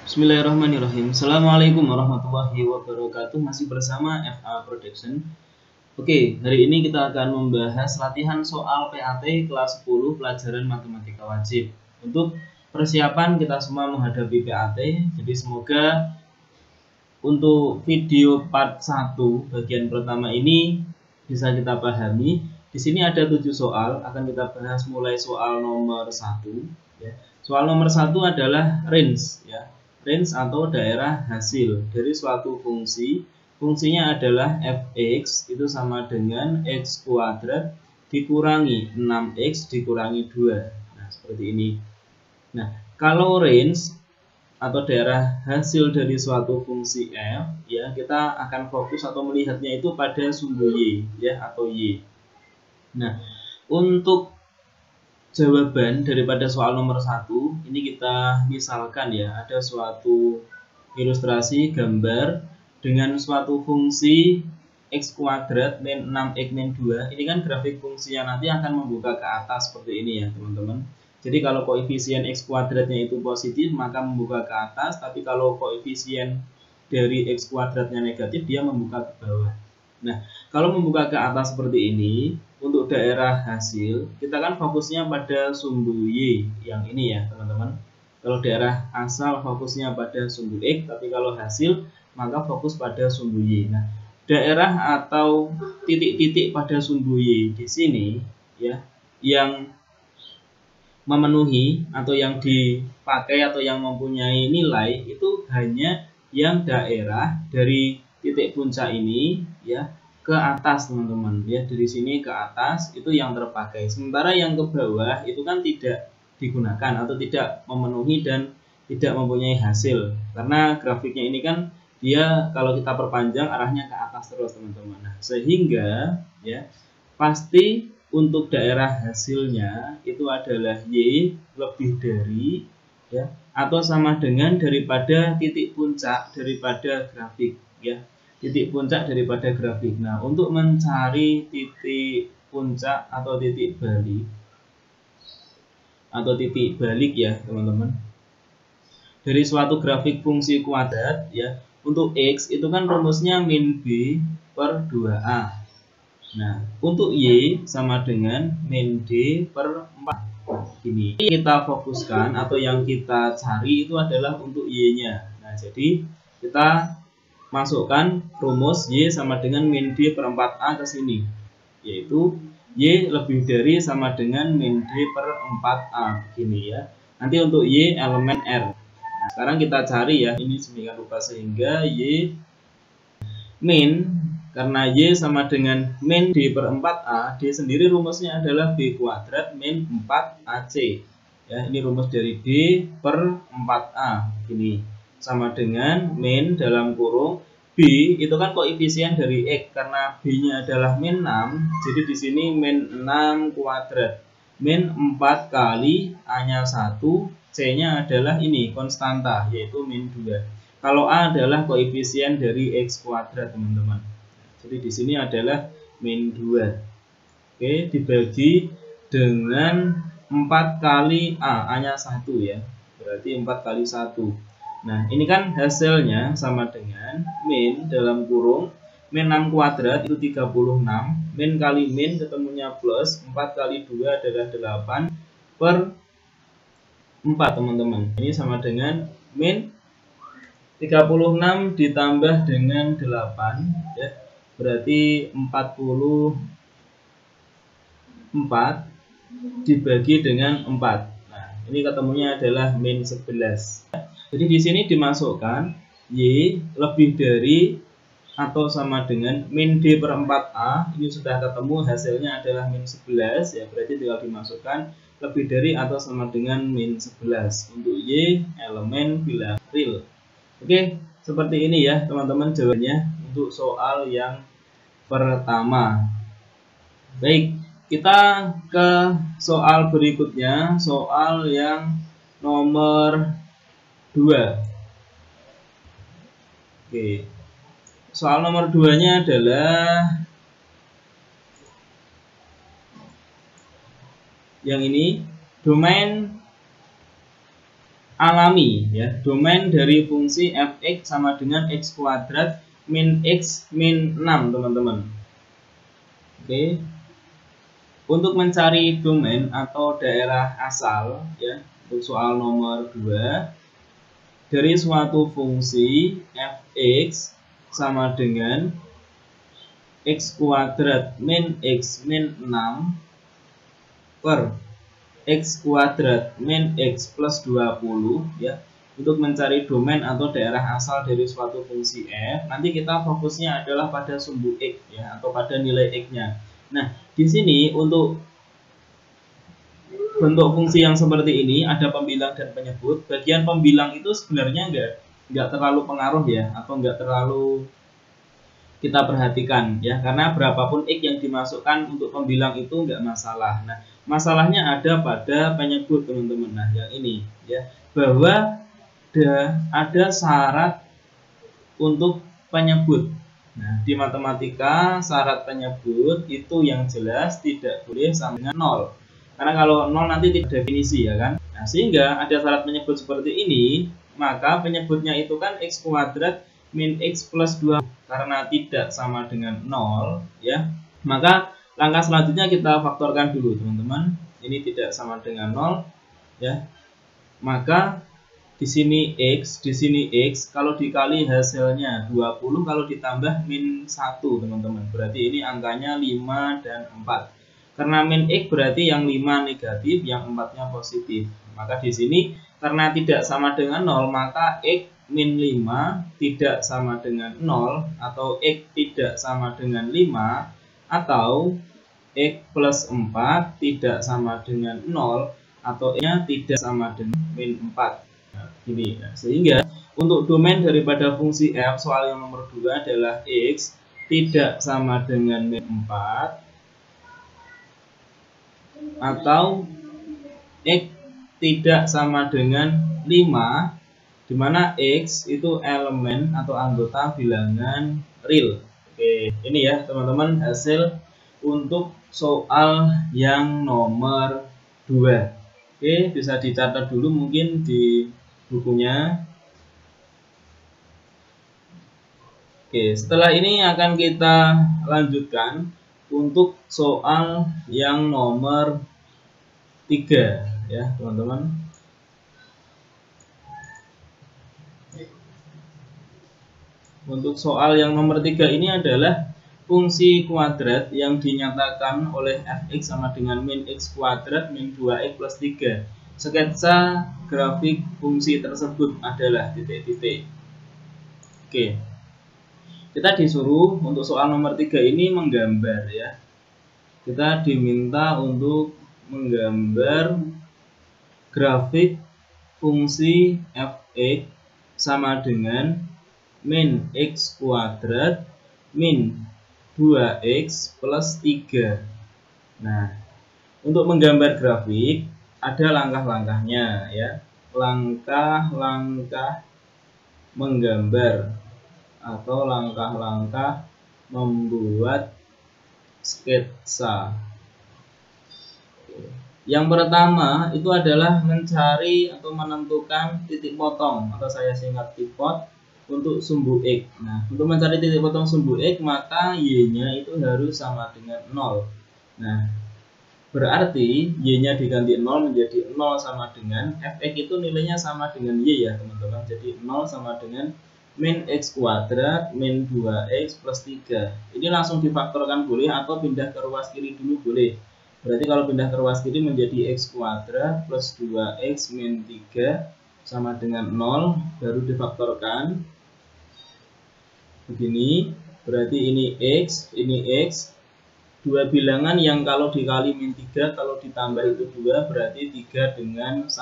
Bismillahirrahmanirrahim. Assalamualaikum warahmatullahi wabarakatuh. Masih bersama FA Production. Oke, hari ini kita akan membahas latihan soal PAT kelas 10 pelajaran matematika wajib. Untuk persiapan kita semua menghadapi PAT. Jadi semoga untuk video part 1 bagian pertama ini bisa kita pahami. Di sini ada 7 soal, akan kita bahas mulai soal nomor 1 ya. Soal nomor 1 adalah range ya. Range atau daerah hasil dari suatu fungsi. Fungsinya adalah fx itu sama dengan x kuadrat dikurangi 6x dikurangi 2. Nah, seperti ini. Nah, kalau range atau daerah hasil dari suatu fungsi f ya, kita akan fokus atau melihatnya itu pada sumbu y ya atau y. Nah, untuk jawaban daripada soal nomor 1 ini kita misalkan ya, ada suatu ilustrasi gambar dengan suatu fungsi x kuadrat min 6x min 2. Ini kan grafik fungsinya nanti akan membuka ke atas seperti ini ya teman-teman. Jadi kalau koefisien x kuadratnya itu positif maka membuka ke atas, tapi kalau koefisien dari x kuadratnya negatif dia membuka ke bawah. Nah, kalau membuka ke atas seperti ini, untuk daerah hasil, kita kan fokusnya pada sumbu Y yang ini ya teman-teman. Kalau daerah asal fokusnya pada sumbu X, tapi kalau hasil maka fokus pada sumbu Y. Nah, daerah atau titik-titik pada sumbu Y di sini ya, yang memenuhi atau yang dipakai atau yang mempunyai nilai itu hanya yang daerah dari titik puncak ini ya ke atas teman-teman ya, dari sini ke atas itu yang terpakai, sementara yang ke bawah itu kan tidak digunakan atau tidak memenuhi dan tidak mempunyai hasil, karena grafiknya ini kan dia kalau kita perpanjang arahnya ke atas terus teman-teman. Nah, sehingga ya pasti untuk daerah hasilnya itu adalah y lebih dari ya atau sama dengan daripada titik puncak daripada grafik ya, titik puncak daripada grafik. Nah, untuk mencari titik puncak atau titik balik ya teman-teman, dari suatu grafik fungsi kuadrat ya, untuk x itu kan rumusnya min b per 2a. Nah, untuk y sama dengan min d per 4. Ini kita fokuskan atau yang kita cari itu adalah untuk y-nya. Nah, jadi kita masukkan rumus y sama dengan min d per 4a ke sini, yaitu y lebih dari sama dengan min d per 4a begini ya. Nanti untuk y elemen r. Nah, sekarang kita cari ya, ini sedemikian rupa sehingga y min, karena y sama dengan min d per 4a, d sendiri rumusnya adalah b kuadrat min 4ac ya, ini rumus dari d per 4a gini, sama dengan min dalam kurung b itu kan koefisien dari x, karena b nya adalah min 6, jadi di sini min 6 kuadrat min 4 kali a nya 1, c nya adalah ini konstanta yaitu min 2. Kalau A adalah koefisien dari x kuadrat teman-teman. Jadi di sini adalah min 2. Oke, dibagi dengan 4 kali A, A-nya 1 ya. Berarti 4 kali 1. Nah, ini kan hasilnya sama dengan min dalam kurung min 6 kuadrat itu 36, min kali min ketemunya plus, 4 kali 2 adalah 8 per 4 teman-teman. Ini sama dengan min 36 ditambah dengan 8 ya, berarti 44 dibagi dengan 4. Nah, ini ketemunya adalah min 11. Jadi di sini dimasukkan y lebih dari atau sama dengan min d per 4a. Ini sudah ketemu, hasilnya adalah min 11 ya, berarti tinggal dimasukkan lebih dari atau sama dengan min 11 untuk y elemen bilangan real. Oke, seperti ini ya teman-teman jawabannya untuk soal yang pertama. Baik, kita ke soal berikutnya, soal yang nomor 2. Oke, soal nomor 2-nya adalah yang ini, domain alami ya. Domain dari fungsi fx sama dengan x kuadrat min x min 6 teman-teman. Oke. Untuk mencari domain atau daerah asal ya, untuk soal nomor 2, dari suatu fungsi fx sama dengan x kuadrat min x min 6 per x kuadrat min x plus 20 ya, untuk mencari domain atau daerah asal dari suatu fungsi f. Nanti kita fokusnya adalah pada sumbu x ya, atau pada nilai x-nya. Nah, di sini untuk bentuk fungsi yang seperti ini ada pembilang dan penyebut. Bagian pembilang itu sebenarnya nggak terlalu pengaruh ya, atau nggak terlalu kita perhatikan ya, karena berapapun x yang dimasukkan untuk pembilang itu nggak masalah. Nah, masalahnya ada pada penyebut teman-teman. Nah, yang ini ya, bahwa ada syarat untuk penyebut. Nah, di matematika syarat penyebut itu yang jelas tidak boleh sama dengan 0. Karena kalau 0 nanti tidak definisi ya kan. Nah, sehingga ada syarat penyebut seperti ini, maka penyebutnya itu kan x kuadrat min x plus 2 karena tidak sama dengan 0 ya. Maka langkah selanjutnya kita faktorkan dulu teman-teman. Ini tidak sama dengan 0 ya. Maka di sini x, di sini x, kalau dikali hasilnya 20, kalau ditambah min 1 teman-teman. Berarti ini angkanya 5 dan 4. Karena min x berarti yang 5 negatif, yang 4-nya positif. Maka di sini karena tidak sama dengan 0, maka x min 5 tidak sama dengan 0, atau x tidak sama dengan 5, atau x plus 4 tidak sama dengan 0, atau x-nya tidak sama dengan min 4. Ini ya. Sehingga untuk domain daripada fungsi f soal yang nomor 2 adalah x tidak sama dengan min 4 atau x tidak sama dengan 5, di mana x itu elemen atau anggota bilangan real. Oke, ini ya teman-teman hasil untuk soal yang nomor 2. Oke, bisa dicatat dulu mungkin di bukunya. Oke, setelah ini akan kita lanjutkan untuk soal yang nomor 3 ya teman-teman. Untuk soal yang nomor 3 ini adalah fungsi kuadrat yang dinyatakan oleh fx sama dengan min x kuadrat min 2x plus 3. Sketsa grafik fungsi tersebut adalah titik-titik. Oke, kita disuruh untuk soal nomor 3 ini menggambar ya. Kita diminta untuk menggambar grafik fungsi fx sama dengan min x kuadrat min 2x plus 3. Nah, untuk menggambar grafik ada langkah-langkahnya ya. Langkah-langkah menggambar atau langkah-langkah membuat sketsa. Yang pertama itu adalah mencari atau menentukan titik potong, atau saya singkat tipot, untuk sumbu x. Nah, untuk mencari titik potong sumbu x, maka y-nya itu harus sama dengan 0. Nah, berarti y-nya diganti 0 menjadi 0 sama dengan fx itu nilainya sama dengan y ya teman-teman. Jadi 0 sama dengan min x kuadrat min 2x plus 3. Ini langsung difaktorkan boleh, atau pindah ke ruas kiri dulu boleh. Berarti kalau pindah ke ruas kiri menjadi x kuadrat plus 2x min 3 sama dengan 0, baru difaktorkan. Begini, berarti ini x, dua bilangan yang kalau dikali min 3, kalau ditambah itu 2, berarti 3 dengan 1.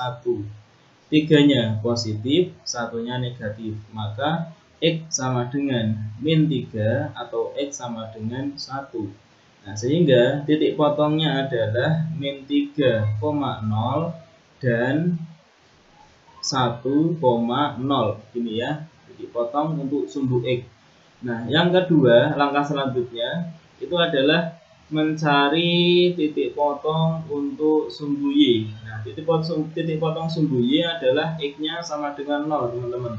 3-nya positif, 1-nya negatif. Maka x sama dengan min 3 atau x sama dengan 1. Nah, sehingga titik potongnya adalah min 3,0 dan 1,0. Ini ya, titik potong untuk sumbu x. Nah, yang kedua, langkah selanjutnya itu adalah mencari titik potong untuk sumbu Y. Nah, titik potong sumbu Y adalah X-nya sama dengan 0, teman-teman.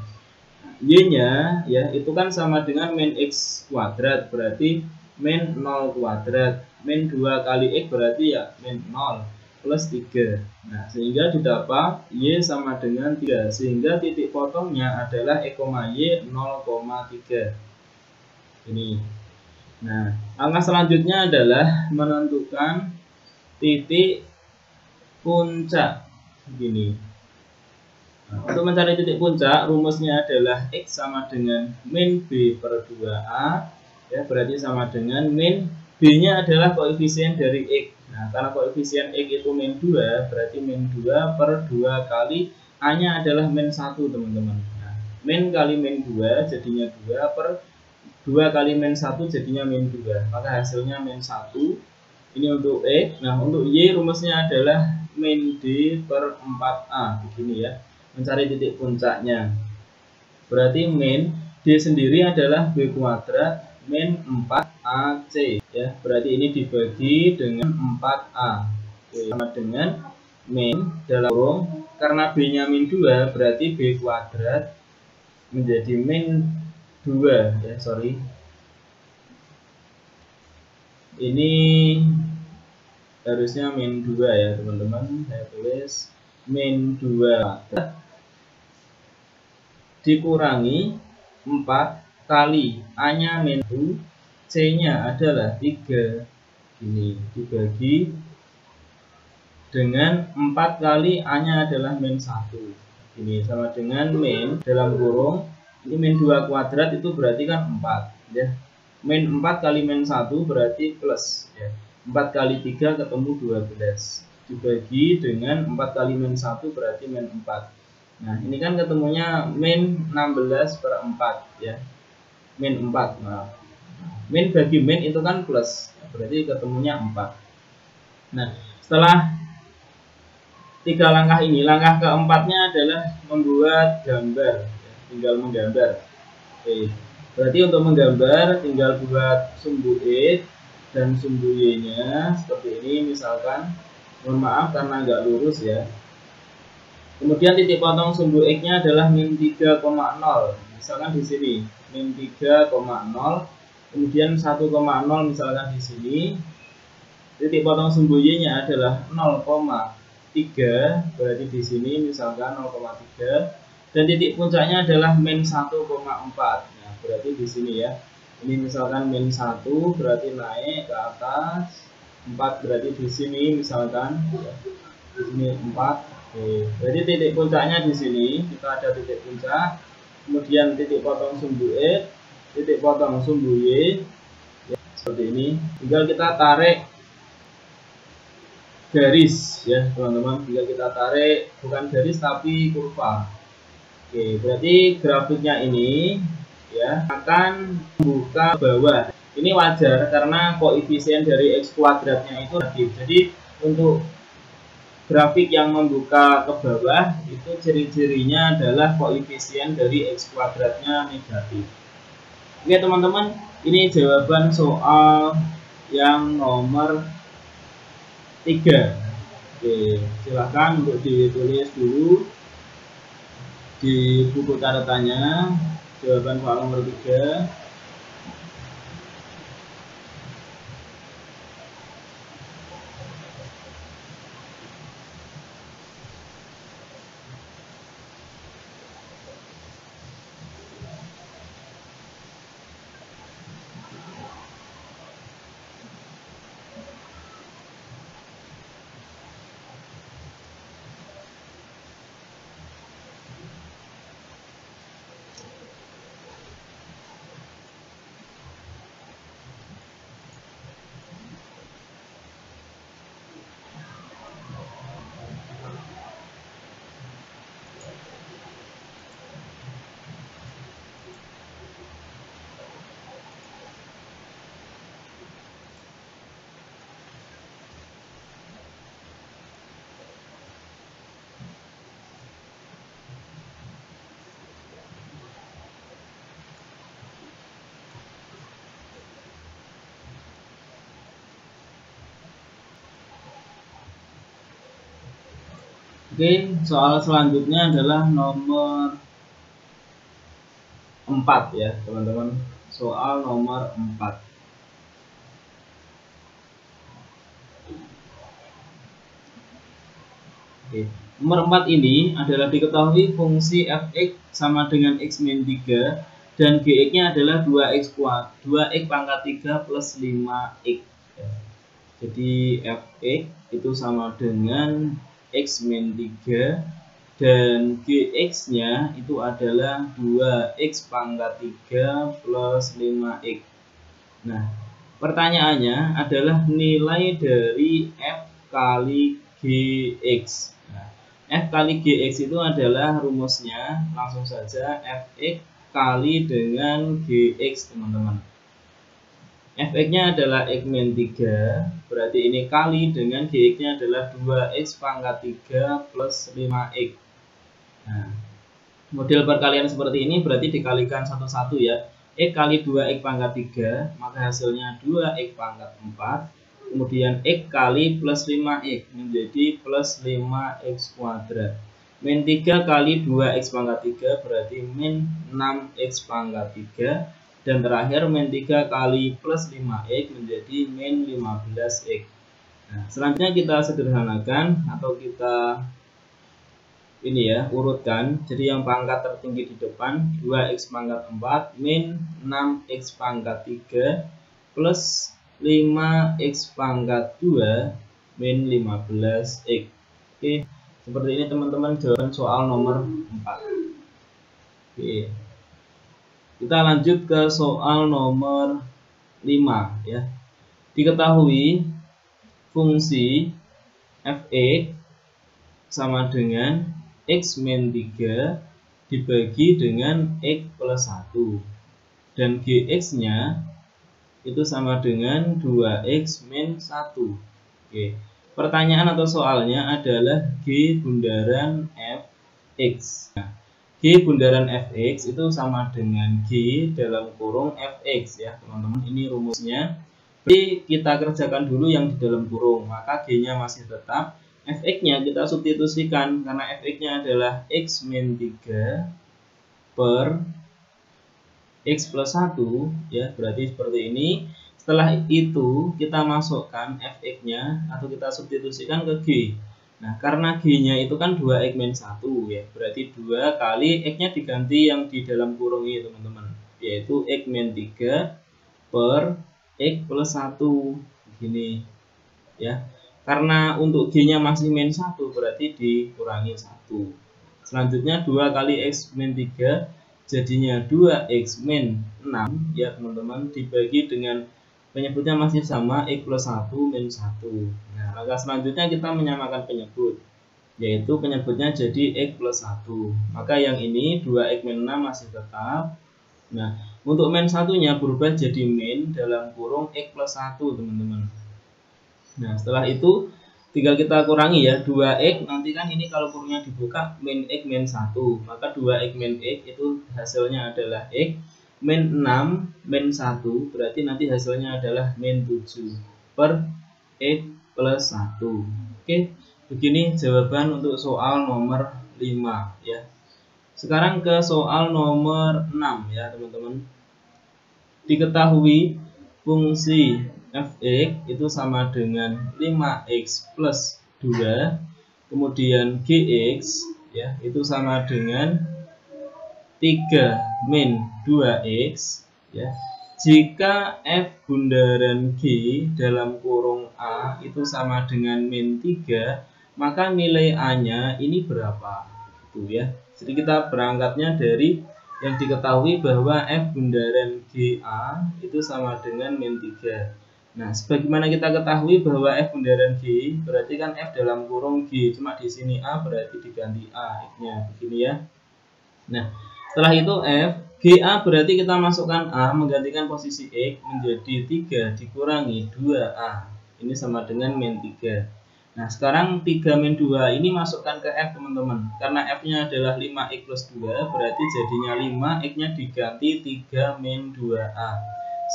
Y-nya ya itu kan sama dengan min X kuadrat, berarti min 0 kuadrat. Min 2 kali X berarti ya min 0 plus 3. Nah, sehingga didapat Y sama dengan 3. Sehingga titik potongnya adalah X, Y 0,3. Ini. Nah, langkah selanjutnya adalah menentukan titik puncak. Begini. Nah, untuk mencari titik puncak, rumusnya adalah X sama dengan min B per 2A. Ya, berarti sama dengan min B-nya adalah koefisien dari X. Nah, karena koefisien X itu min 2, berarti min 2 per 2 kali A-nya adalah min 1, teman-teman. Nah, min kali min 2 jadinya 2 per 2 kali min 1 jadinya min 2. Maka hasilnya min 1. Ini untuk X. Nah, untuk Y rumusnya adalah min D per 4A. Begini ya. Mencari titik puncaknya. Berarti min D sendiri adalah B kuadrat min 4AC. Ya, berarti ini dibagi dengan 4A. Oke, sama dengan min dalam kurung. Karena B-nya min 2, berarti B kuadrat menjadi min 2 ya, sorry. Ini harusnya min 2 ya, teman-teman. Saya tulis min 2 dikurangi 4 kali A-nya min 1, C-nya adalah 3. Ini dibagi dengan 4 kali A-nya adalah min 1. Ini sama dengan min dalam kurung. Ini min 2 kuadrat itu berarti kan 4 ya. Min 4 kali min 1 berarti plus ya. 4 kali 3 ketemu 12. Dibagi dengan 4 kali min 1 berarti min 4. Nah, ini kan ketemunya min 16 per 4 ya. Min 4. Nah, min bagi min itu kan plus. Berarti ketemunya 4. Nah, setelah 3 langkah ini, langkah keempatnya adalah membuat gambar. Tinggal menggambar. Oke. Berarti untuk menggambar tinggal buat sumbu X dan sumbu Y-nya seperti ini misalkan. Mohon maaf karena nggak lurus ya. Kemudian titik potong sumbu X-nya adalah min 3,0. Misalkan di sini min 3,0. Kemudian 1,0 misalkan di sini. Titik potong sumbu Y-nya adalah 0,3. Berarti di sini misalkan 0,3. Dan titik puncaknya adalah min 1,4. Nah, berarti di sini ya. Ini misalkan min 1 berarti naik ke atas. 4 berarti di sini misalkan ya. Di sini 4. Oke, jadi titik puncaknya di sini kita ada titik puncak, kemudian titik potong sumbu X, titik potong sumbu Y, ya, seperti ini. Tinggal kita tarik garis, ya teman-teman. Tinggal kita tarik bukan garis tapi kurva. Oke, berarti grafiknya ini ya akan membuka ke bawah. Ini wajar karena koefisien dari X kuadratnya itu negatif. Jadi untuk grafik yang membuka ke bawah itu ciri-cirinya adalah koefisien dari X kuadratnya negatif. Oke teman-teman, ini jawaban soal yang nomor 3. Oke, silahkan untuk ditulis dulu di buku catatannya jawaban soal nomor 3. Oke, soal selanjutnya adalah nomor 4 ya teman-teman. Soal nomor 4. Oke. Nomor 4 ini adalah diketahui fungsi f(x) sama dengan x min 3 dan gx-nya adalah 2x pangkat 3 plus 5x. Jadi f(x) itu sama dengan x min 3 dan gx-nya itu adalah 2x pangkat 3 plus 5x. Nah, pertanyaannya adalah nilai dari f kali gx. Nah, f kali gx itu adalah rumusnya, langsung saja fx kali dengan gx teman-teman. Fx-nya adalah x min 3, berarti ini kali dengan gx-nya adalah 2x pangkat 3 plus 5x. Nah, model perkalian seperti ini berarti dikalikan satu-satu ya. X kali 2x pangkat 3, maka hasilnya 2x pangkat 4. Kemudian x kali plus 5x menjadi plus 5x kuadrat. Min 3 kali 2x pangkat 3 berarti min 6x pangkat 3. Dan terakhir min 3 kali plus 5x menjadi min 15x. Nah, selanjutnya kita sederhanakan atau kita ini ya, urutkan. Jadi yang pangkat tertinggi di depan 2x pangkat 4 min 6x pangkat 3 plus 5x pangkat 2 min 15x. Oke, seperti ini teman-teman jawaban soal nomor 4. Oke. Kita lanjut ke soal nomor 5 ya. Diketahui fungsi f(x) sama dengan x min 3 dibagi dengan x plus 1 dan gx-nya itu sama dengan 2x min 1. Oke. Pertanyaan atau soalnya adalah g bundaran fx. Nah, G bundaran fx itu sama dengan G dalam kurung fx ya teman-teman. Ini rumusnya. Jadi kita kerjakan dulu yang di dalam kurung, maka G-nya masih tetap. Fx-nya kita substitusikan karena fx-nya adalah x min 3 per x plus 1 ya, berarti seperti ini. Setelah itu kita masukkan fx-nya atau kita substitusikan ke G. Nah, karena G-nya itu kan 2x min 1 ya, berarti 2 kali X-nya diganti yang di dalam kurung ini teman-teman, yaitu X min 3 per X plus 1 gini ya. Karena untuk G-nya masih min 1 berarti dikurangi 1. Selanjutnya 2 kali X min 3 jadinya 2x min 6 ya teman-teman, dibagi dengan penyebutnya masih sama x plus 1 min 1. Nah, langkah selanjutnya kita menyamakan penyebut, yaitu penyebutnya jadi x plus 1. Maka yang ini 2x min 6 masih tetap. Nah, untuk min 1-nya berubah jadi min dalam kurung x plus 1 teman-teman. Nah, setelah itu tinggal kita kurangi ya, 2x nanti kan ini kalau kurungnya dibuka min x min 1, maka 2x min x itu hasilnya adalah x. Min 6 min 1 berarti nanti hasilnya adalah min 7 per x plus 1. Oke, begini jawaban untuk soal nomor 5 ya. Sekarang ke soal nomor 6 ya teman-teman. Diketahui fungsi fx itu sama dengan 5x plus 2, kemudian gx ya itu sama dengan 3 min 2x ya. Jika f bundaran G dalam kurung A itu sama dengan min 3, maka nilai A-nya ini berapa? Itu ya. Jadi kita berangkatnya dari yang diketahui bahwa f bundaran GA itu sama dengan min 3. Nah, sebagaimana kita ketahui bahwa f bundaran G berarti kan f dalam kurung G, cuma di sini A berarti diganti A x-nya begini ya. Nah, setelah itu f GA berarti kita masukkan A, menggantikan posisi X menjadi 3 dikurangi 2A. Ini sama dengan min 3. Nah, sekarang 3 min 2 ini masukkan ke F teman-teman. Karena F-nya adalah 5X plus 2, berarti jadinya 5, X-nya diganti 3 min 2A.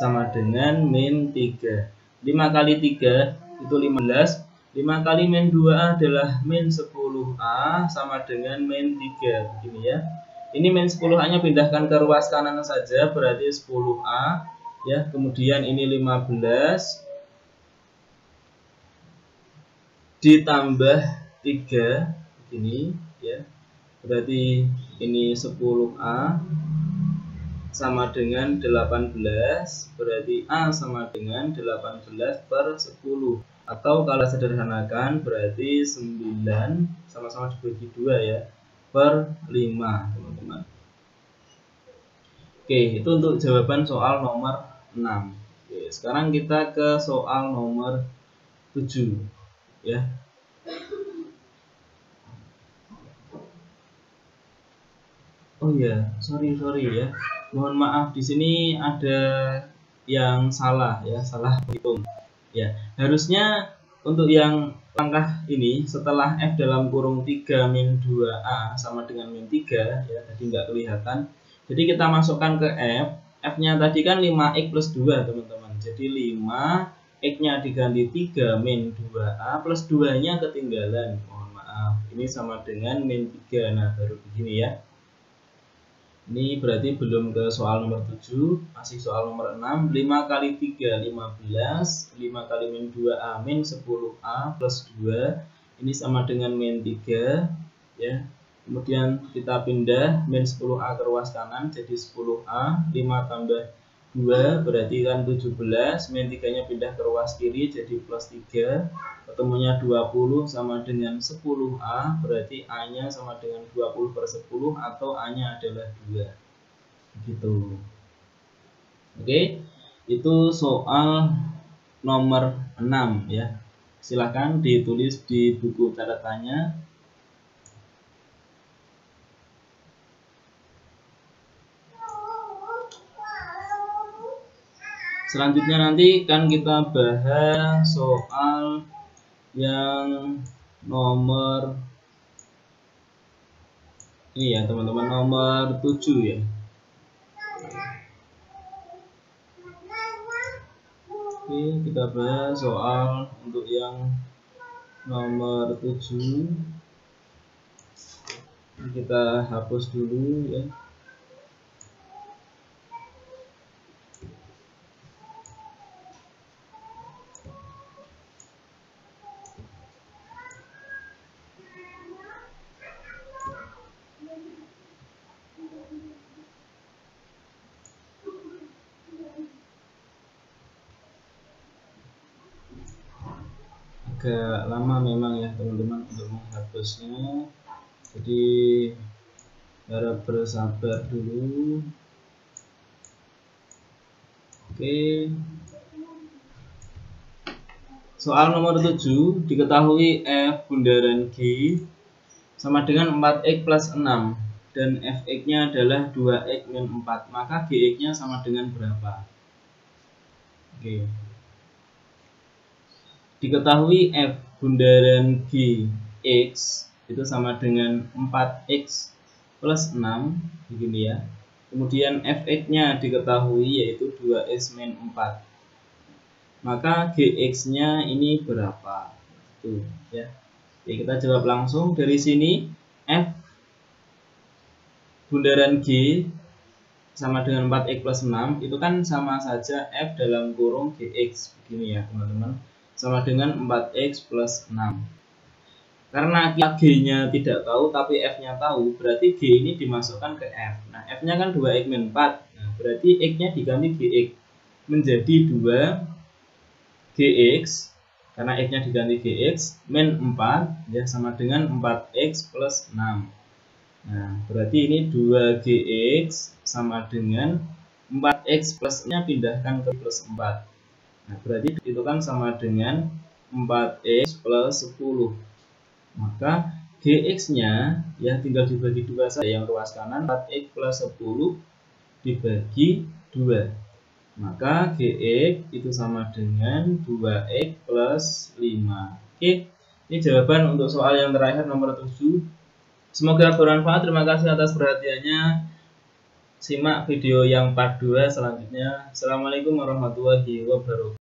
Sama dengan min 3. 5 kali 3 itu 15. 5 kali min 2A adalah min 10. 10A sama dengan min 3 begini ya. Ini min 10A nya pindahkan ke ruas kanan saja, berarti 10A ya. Kemudian ini 15 ditambah 3 begini ya. Berarti ini 10A sama dengan 18, berarti A sama dengan 18 per 10. Atau kalau sederhanakan berarti 9 sama-sama dibagi 2 ya, per 5 teman-teman. Oke, itu untuk jawaban soal nomor 6. Oke, sekarang kita ke soal nomor 7 ya. Oh ya, sorry ya. Mohon maaf, di sini ada yang salah ya, salah hitung. Ya, harusnya untuk yang langkah ini setelah F dalam kurung 3 min 2A sama dengan min 3 ya, tadi nggak kelihatan. Jadi kita masukkan ke F. F-nya tadi kan 5X plus 2 teman-teman. Jadi 5 X-nya diganti 3 min 2A plus 2-nya ketinggalan. Mohon maaf, ini sama dengan min 3. Nah, baru begini ya. Ini berarti belum ke soal nomor 7, masih soal nomor 6. 5 kali 3, 15. 5 kali min 2A, min 10A plus 2. Ini sama dengan min 3. Ya. Kemudian kita pindah min 10A ke ruas kanan, jadi 10A. 5 tambah 2, berarti kan 17. Min 3-nya pindah ke ruas kiri, jadi plus 3. Ketemunya 20 sama dengan 10A, berarti A-nya sama dengan 20 per 10 atau A-nya adalah 2. Gitu. Oke, itu soal nomor 6 ya. Silakan ditulis di buku catatannya. Selanjutnya nanti kan kita bahas soal yang nomor ini ya teman-teman, nomor 7 ya. Oke, kita bahas soal untuk yang nomor 7. Kita hapus dulu ya. Agak lama memang ya teman-teman untuk menghapusnya, jadi harap bersabar dulu. Oke, soal nomor 7, diketahui F bundaran G sama dengan 4X plus 6 dan Fx nya adalah 2X min 4, maka Gx nya sama dengan berapa? Oke, diketahui F bundaran G X itu sama dengan 4X plus 6 begini ya. Kemudian Fx nya diketahui yaitu 2X min 4, maka Gx nya ini berapa? Tuh ya. Oke, kita jawab langsung dari sini. F bundaran G sama dengan 4X plus 6 itu kan sama saja F dalam kurung Gx begini ya teman-teman, sama dengan 4X plus 6. Karena kita G-nya tidak tahu tapi F-nya tahu, berarti G ini dimasukkan ke F. Nah, F-nya kan 2X min 4. Nah, berarti X-nya diganti Gx menjadi 2Gx, karena X-nya diganti Gx, min 4 ya sama dengan 4X plus 6. Nah, berarti ini 2Gx sama dengan 4X plus-nya pindahkan ke plus 4. Nah, berarti itu kan sama dengan 4X plus 10. Maka Gx-nya ya tinggal dibagi 2 saja, yang ruas kanan 4X plus 10 dibagi 2. Maka Gx itu sama dengan 2X plus 5. Oke, ini jawaban untuk soal yang terakhir nomor 7. Semoga bermanfaat. Terima kasih atas perhatiannya. Simak video yang part 2 selanjutnya. Assalamualaikum warahmatullahi wabarakatuh.